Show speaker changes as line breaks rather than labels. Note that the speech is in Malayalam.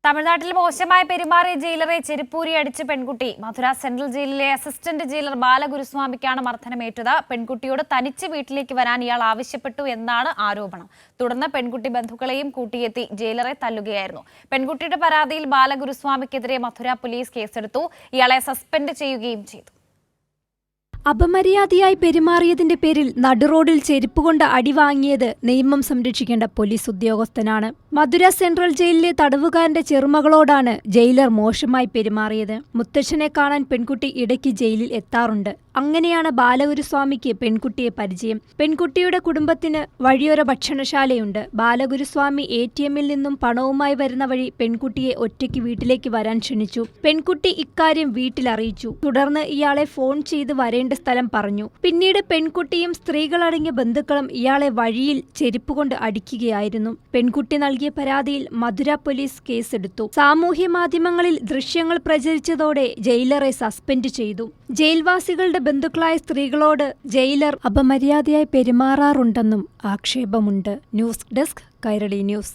തമിഴ്നാട്ടിൽ മോശമായി പെരുമാറിയ ജയിലറെ ചെരുപ്പൂരി അടിച്ച് പെൺകുട്ടി. മധുര സെൻട്രൽ ജയിലിലെ അസിസ്റ്റന്റ് ജയിലർ ബാലഗുരുസ്വാമിക്കാണ് മർദ്ദനമേറ്റത്. പെൺകുട്ടിയോട് തനിച്ച് വീട്ടിലേക്ക് വരാൻ ഇയാൾ ആവശ്യപ്പെട്ടു എന്നാണ് ആരോപണം. തുടർന്ന് പെൺകുട്ടി ബന്ധുക്കളെയും കൂട്ടിയെത്തി ജയിലറെ തല്ലുകയായിരുന്നു. പെൺകുട്ടിയുടെ പരാതിയിൽ ബാലഗുരുസ്വാമിക്കെതിരെ മധുര പോലീസ് കേസെടുത്തു. ഇയാളെ സസ്പെൻഡ് ചെയ്യുകയും ചെയ്തു.
അപമര്യാദയായി പെരുമാറിയതിന്റെ പേരിൽ നടുറോഡിൽ ചെരുപ്പുകൊണ്ട് അടിവാങ്ങിയത് നിയമം സംരക്ഷിക്കേണ്ട പോലീസ് ഉദ്യോഗസ്ഥനാണ്. മധുര സെൻട്രൽ ജയിലിലെ തടവുകാരന്റെ ചെറുമകളോടാണ് ജയിലർ മോശമായി പെരുമാറിയത്. മുത്തച്ഛനെ കാണാൻ പെൺകുട്ടി ഇടയ്ക്ക് ജയിലിൽ എത്താറുണ്ട്. അങ്ങനെയാണ് ബാലഗുരുസ്വാമിക്ക് പെൺകുട്ടിയെ പരിചയം. പെൺകുട്ടിയുടെ കുടുംബത്തിന് വഴിയോര ഭക്ഷണശാലയുണ്ട്. ബാലഗുരുസ്വാമി ATM-ൽ നിന്നും പണവുമായി വരുന്ന വഴി പെൺകുട്ടിയെ ഒറ്റയ്ക്ക് വീട്ടിലേക്ക് വരാൻ ക്ഷണിച്ചു. പെൺകുട്ടി ഇക്കാര്യം വീട്ടിലറിയിച്ചു. തുടർന്ന് ഇയാളെ ഫോൺ ചെയ്ത് വരേണ്ട സ്ഥലം പറഞ്ഞു. പിന്നീട് പെൺകുട്ടിയും സ്ത്രീകളടങ്ങിയ ബന്ധുക്കളും ഇയാളെ വഴിയിൽ ചെരുപ്പുകൊണ്ട് അടിക്കുകയായിരുന്നു. പെൺകുട്ടി നൽകിയ പരാതിയിൽ മധുര പോലീസ് കേസെടുത്തു. സാമൂഹ്യ മാധ്യമങ്ങളിൽ ദൃശ്യങ്ങൾ പ്രചരിച്ചതോടെ ജയിലറെ സസ്പെൻഡ് ചെയ്തു. ജയിൽവാസികളുടെ ബന്ധുക്കളായ സ്ത്രീകളോട് ജയിലർ അപമര്യാദയായി പെരുമാറാറുണ്ടെന്നും ആക്ഷേപമുണ്ട്. News desk Kairali news.